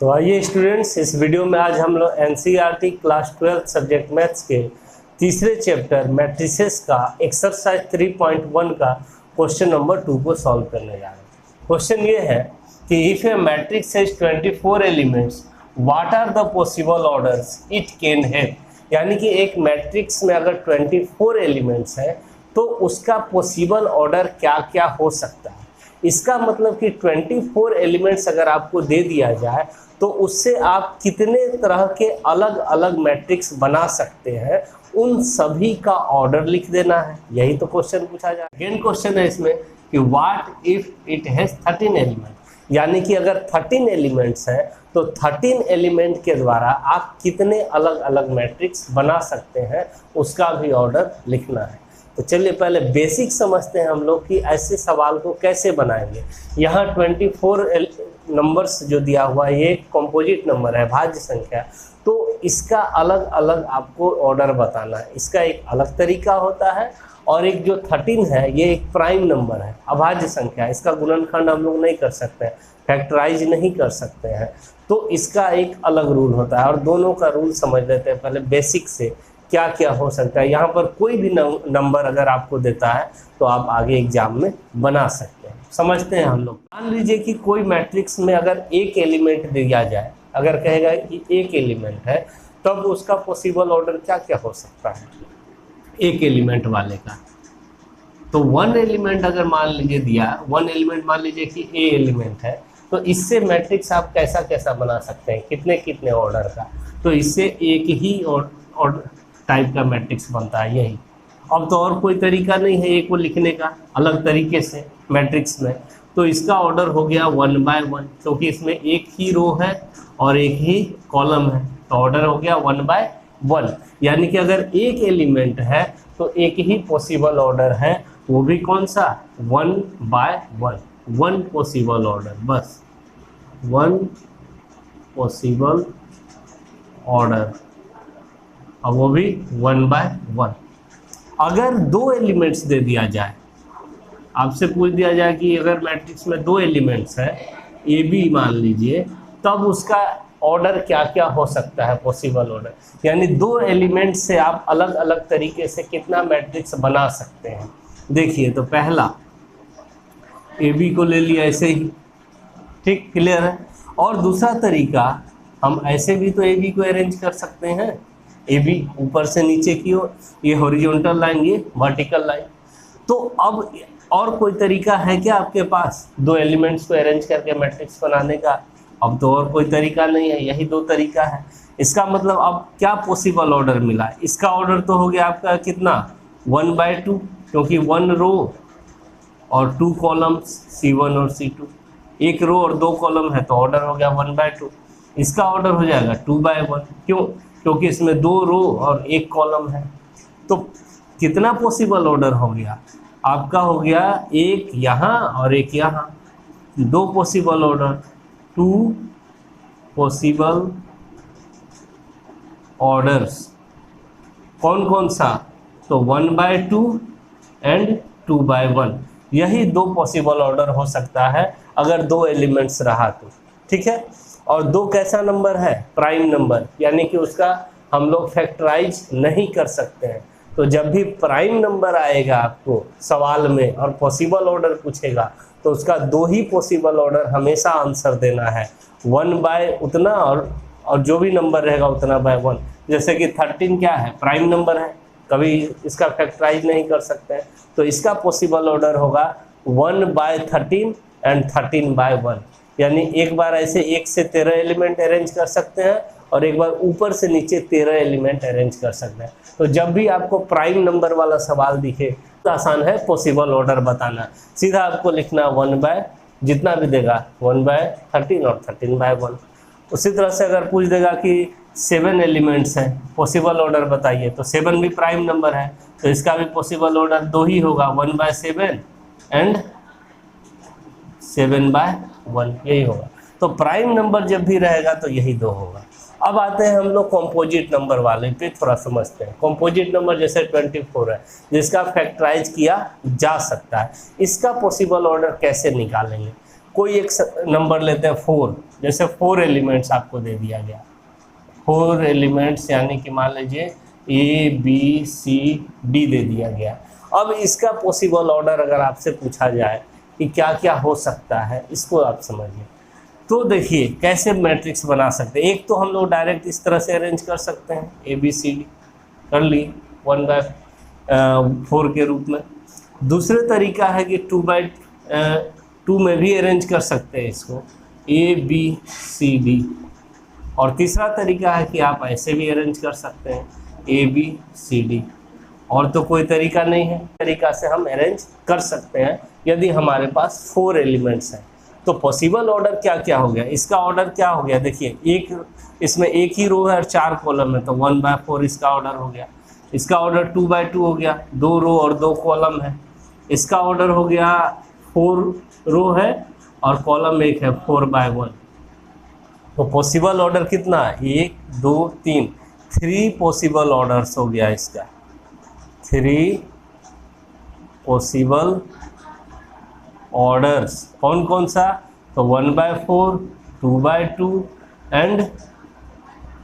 तो आइए स्टूडेंट्स, इस वीडियो में आज हम लोग एनसीईआरटी क्लास 12 सब्जेक्ट मैथ्स के तीसरे चैप्टर मैट्रिसेस का एक्सरसाइज 3.1 का क्वेश्चन नंबर 2 को सॉल्व करने जा रहे हैं। क्वेश्चन ये है कि if a matrix has 24 elements what are the possible orders it can have. यानी कि एक मैट्रिक्स में अगर 24 एलिमेंट्स है तो उसका पॉसिबल ऑर्डर क्या क्या हो सकता है। इसका मतलब कि 24 एलिमेंट्स अगर आपको दे दिया जाए तो उससे आप कितने तरह के अलग अलग मैट्रिक्स बना सकते हैं, उन सभी का ऑर्डर लिख देना है। यही तो क्वेश्चन पूछा जाए। सेकेंड क्वेश्चन है इसमें कि what if it has 13 element, यानी कि अगर 13 एलिमेंट्स है तो 13 एलिमेंट के द्वारा आप कितने अलग अलग मैट्रिक्स बना सकते हैं, उसका भी ऑर्डर लिखना है। तो चलिए पहले बेसिक समझते हैं हम लोग कि ऐसे सवाल को कैसे बनाएंगे। यहाँ 24 नंबर्स जो दिया हुआ है ये कंपोजिट नंबर है, भाज्य संख्या, तो इसका अलग अलग आपको ऑर्डर बताना है। इसका एक अलग तरीका होता है और एक जो 13 है ये एक प्राइम नंबर है, अभाज्य संख्या, इसका गुणनखंड हम लोग नहीं कर सकते हैं, फैक्टराइज नहीं कर सकते हैं, तो इसका एक अलग रूल होता है। और दोनों का रूल समझ लेते हैं पहले बेसिक से, क्या क्या हो सकता है। यहाँ पर कोई भी नंबर अगर आपको देता है तो आप आगे एग्जाम में बना सकते हैं। समझते हैं हम लोग। मान लीजिए कि कोई मैट्रिक्स में अगर एक एलिमेंट दिया जाए, अगर कहेगा कि एक एलिमेंट है, तब उसका पॉसिबल ऑर्डर क्या क्या हो सकता है एक एलिमेंट वाले का। तो 1 एलिमेंट अगर मान लीजिए दिया, 1 एलिमेंट मान लीजिए कि ए एलिमेंट है, तो इससे मैट्रिक्स आप कैसा कैसा बना सकते हैं, कितने कितने ऑर्डर का। तो इससे एक ही ऑर्डर टाइप का मैट्रिक्स बनता है यही। अब तो और कोई तरीका नहीं है एक को लिखने का अलग तरीके से मैट्रिक्स में। तो इसका ऑर्डर हो गया 1 बाय 1, क्योंकि इसमें एक ही रो है और एक ही कॉलम है, तो ऑर्डर हो गया 1 बाय 1। यानी कि अगर एक एलिमेंट है तो एक ही पॉसिबल ऑर्डर है, वो भी कौन सा, 1 बाय 1, 1 पॉसिबल ऑर्डर, बस 1 पॉसिबल ऑर्डर, और वो भी 1 बाय 1। अगर 2 एलिमेंट्स दे दिया जाए, आपसे पूछ दिया जाए कि अगर मैट्रिक्स में 2 एलिमेंट्स है, ए बी मान लीजिए, तब उसका ऑर्डर क्या क्या हो सकता है, पॉसिबल ऑर्डर। यानी 2 एलिमेंट्स से आप अलग अलग तरीके से कितना मैट्रिक्स बना सकते हैं। देखिए, तो पहला ए बी को ले लिया ऐसे ही, ठीक, क्लियर है। और दूसरा तरीका, हम ऐसे भी तो ए बी को अरेंज कर सकते हैं, ए बी ऊपर से नीचे की ओर, ये हॉरिजॉन्टल लाइन, ये वर्टिकल लाइन। तो अब और कोई तरीका है क्या आपके पास 2 एलिमेंट्स को अरेंज करके मैट्रिक्स बनाने का? अब तो और कोई तरीका नहीं है, यही 2 तरीका है। इसका मतलब अब क्या पॉसिबल ऑर्डर मिला, इसका ऑर्डर तो हो गया आपका कितना, 1 बाय 2, क्योंकि 1 रो और 2 कॉलम्स C1 और C2, एक रो और 2 कॉलम है तो ऑर्डर हो गया 1 बाय 2। इसका ऑर्डर हो जाएगा 2 बाय 1, क्यों, क्योंकि इसमें 2 रो और 1 कॉलम है। तो कितना पॉसिबल ऑर्डर हो गया आपका, हो गया एक यहाँ और एक यहाँ, 2 पॉसिबल ऑर्डर, 2 पॉसिबल ऑर्डर्स। कौन कौन सा, तो 1 बाय 2 एंड 2 बाय 1, यही 2 पॉसिबल ऑर्डर हो सकता है अगर 2 एलिमेंट्स रहा तो, ठीक है। और 2 कैसा नंबर है, प्राइम नंबर, यानी कि उसका हम लोग फैक्टराइज नहीं कर सकते हैं। तो जब भी प्राइम नंबर आएगा आपको सवाल में और पॉसिबल ऑर्डर पूछेगा, तो उसका 2 ही पॉसिबल ऑर्डर हमेशा आंसर देना है, 1 बाय उतना और जो भी नंबर रहेगा उतना बाय 1। जैसे कि 13 क्या है, प्राइम नंबर है, कभी इसका फैक्टराइज नहीं कर सकते हैं, तो इसका पॉसिबल ऑर्डर होगा 1 बाय 13 एंड 13 बाय 1। यानी एक बार ऐसे 1 से 13 एलिमेंट अरेंज कर सकते हैं और एक बार ऊपर से नीचे 13 एलिमेंट अरेंज कर सकते हैं। तो जब भी आपको प्राइम नंबर वाला सवाल दिखे तो आसान है पॉसिबल ऑर्डर बताना, सीधा आपको लिखना 1 बाय जितना भी देगा, 1 बाय 13 और 13 बाय 1। उसी तरह से अगर पूछ देगा कि 7 एलिमेंट्स हैं, पॉसिबल ऑर्डर बताइए, तो 7 भी प्राइम नंबर है, तो इसका भी पॉसिबल ऑर्डर 2 ही होगा, 1 बाय 7 एंड 7 बाय 1, यही होगा। तो प्राइम नंबर जब भी रहेगा तो यही 2 होगा। अब आते हैं हम लोग कंपोजिट नंबर वाले पे, थोड़ा समझते हैं। कंपोजिट नंबर जैसे 24 है, जिसका फैक्टराइज किया जा सकता है, इसका पॉसिबल ऑर्डर कैसे निकालेंगे। कोई एक नंबर लेते हैं 4, जैसे 4 एलिमेंट्स आपको दे दिया गया, 4 एलिमेंट्स यानी कि मान लीजिए ABCD दे दिया गया। अब इसका पॉसिबल ऑर्डर अगर आपसे पूछा जाए कि क्या क्या हो सकता है, इसको आप समझिए। तो देखिए कैसे मैट्रिक्स बना सकते हैं। एक तो हम लोग डायरेक्ट इस तरह से अरेंज कर सकते हैं, ABCD कर ली 1/4 के रूप में। दूसरे तरीका है कि 2/2 में भी अरेंज कर सकते हैं इसको, ABCD। और तीसरा तरीका है कि आप ऐसे भी अरेंज कर सकते हैं, ABCD। और तो कोई तरीका नहीं है, तरीका से हम अरेंज कर सकते हैं यदि हमारे पास 4 एलिमेंट्स हैं। तो पॉसिबल ऑर्डर क्या क्या हो गया, इसका ऑर्डर क्या हो गया, देखिए इसमें एक ही रो है और 4 कॉलम है, तो 1/4 इसका ऑर्डर हो गया। इसका ऑर्डर 2/2 हो गया, 2 रो और 2 कॉलम है। इसका ऑर्डर हो गया 4 रो है और कॉलम 1 है, 4/1। तो पॉसिबल ऑर्डर कितना है, 1 2 3, 3 पॉसिबल ऑर्डर्स हो गया इसका, 3 पॉसिबल ऑर्डर्स। कौन कौन सा, तो 1/4, 2/2 एंड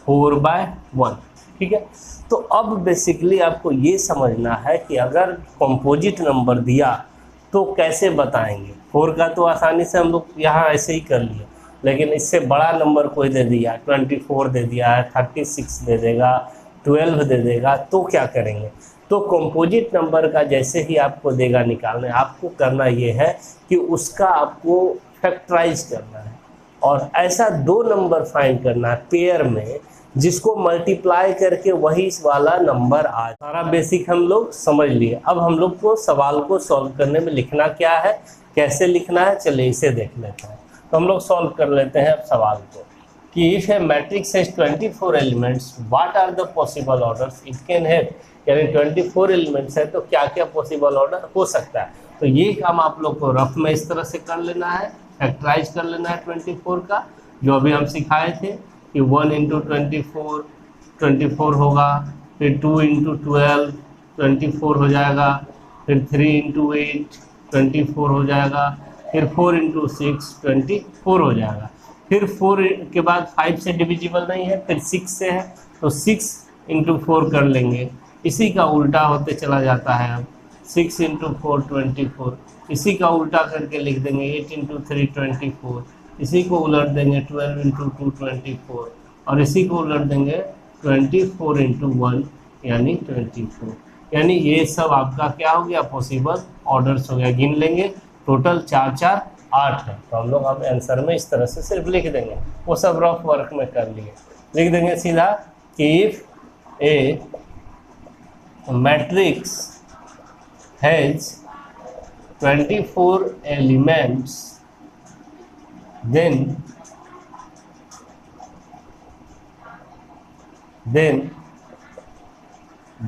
4/1। ठीक है। तो अब बेसिकली आपको ये समझना है कि अगर कंपोजिट नंबर दिया तो कैसे बताएंगे। 4 का तो आसानी से हम लोग यहाँ ऐसे ही कर लिए, लेकिन इससे बड़ा नंबर कोई दे दिया, 24 दे दिया है, 36 दे देगा, 12 दे देगा, तो क्या करेंगे। तो कंपोजिट नंबर का जैसे ही आपको देगा निकालने, आपको करना ये है कि उसका आपको फैक्टराइज करना है और ऐसा 2 नंबर फाइंड करना है पेयर में, जिसको मल्टीप्लाई करके वही वाला नंबर आ। सारा बेसिक हम लोग समझ लिए। अब हम लोग को सवाल को सॉल्व करने में लिखना क्या है, कैसे लिखना है, चलिए इसे देख लेते हैं। तो हम लोग सॉल्व कर लेते हैं अब सवाल को कि if a matrix has 24 elements what are the possible orders it can have. यानी 24 एलिमेंट्स है तो क्या क्या पॉसिबल ऑर्डर हो सकता है। तो ये काम आप लोग को रफ में इस तरह से कर लेना है, फैक्टराइज कर लेना है 24 का, जो अभी हम सिखाए थे कि 1 × 24 24 होगा, फिर 2 × 12 24 हो जाएगा, फिर 3 × 8 24 हो जाएगा, फिर 4 × 6 24 हो जाएगा। फिर 4 के बाद 5 से डिविजिबल नहीं है, फिर 6 से है तो 6 × 4 कर लेंगे। इसी का उल्टा होते चला जाता है, अब 6 × 4 24, इसी का उल्टा करके लिख देंगे 8 × 3 24, इसी को उलट देंगे 12 × 2 24, और इसी को उलट देंगे 24 × 1 यानी 24। यानी ये सब आपका क्या हो गया, पॉसिबल ऑर्डर्स हो गया। गिन लेंगे, टोटल 4 4 8 है। तो हम लोग अब आंसर में इस तरह से सिर्फ लिख देंगे, वो सब रफ वर्क में कर लिए। लिख देंगे सीधा कि if A matrix has 24 elements then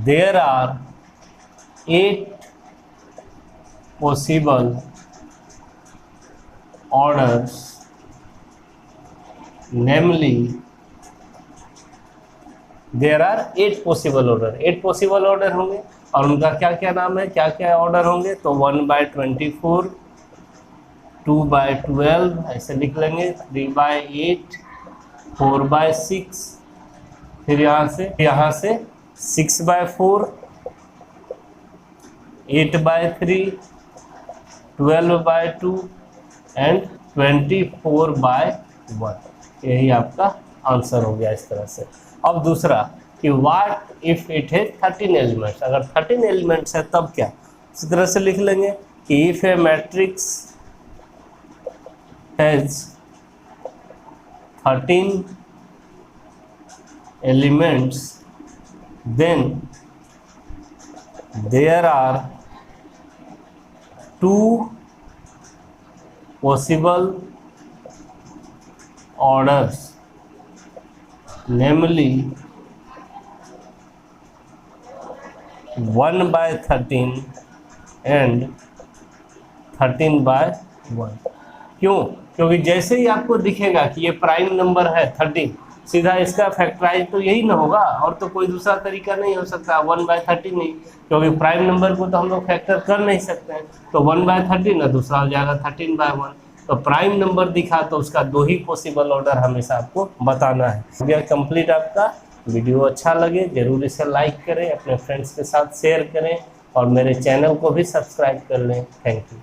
there are 8 possible orders, namely there are 8 possible order. 8 possible order होंगे और उनका क्या क्या नाम है, क्या क्या ऑर्डर होंगे। तो 1/24, 2/12 ऐसे लिख लेंगे, 3/8, 4/6, फिर यहाँ से 6/4, 8/3, 12/2 एंड 24/1। यही आपका आंसर हो गया इस तरह से। अब दूसरा कि व्हाट इफ इट है 13 एलिमेंट्स, अगर 13 एलिमेंट्स है तब क्या। इसी तरह से लिख लेंगे कि if a matrix has 13 elements then there are 2 possible orders, namely 1/13 and 13/1। क्यों? क्योंकि जैसे ही आपको दिखेगा कि ये प्राइम नंबर है 13, सीधा इसका फैक्टराइज तो यही ना होगा, और तो कोई दूसरा तरीका नहीं हो सकता 1/13 नहीं, क्योंकि प्राइम नंबर को तो हम लोग फैक्टर कर नहीं सकते हैं। तो 1/13 ना दूसरा हो जाएगा 13/1। तो प्राइम नंबर दिखा तो उसका 2 ही पॉसिबल ऑर्डर हमेशा आपको बताना है। यह कंप्लीट आपका वीडियो अच्छा लगे जरूर इसे लाइक करें, अपने फ्रेंड्स के साथ शेयर करें और मेरे चैनल को भी सब्सक्राइब कर लें। Thank you.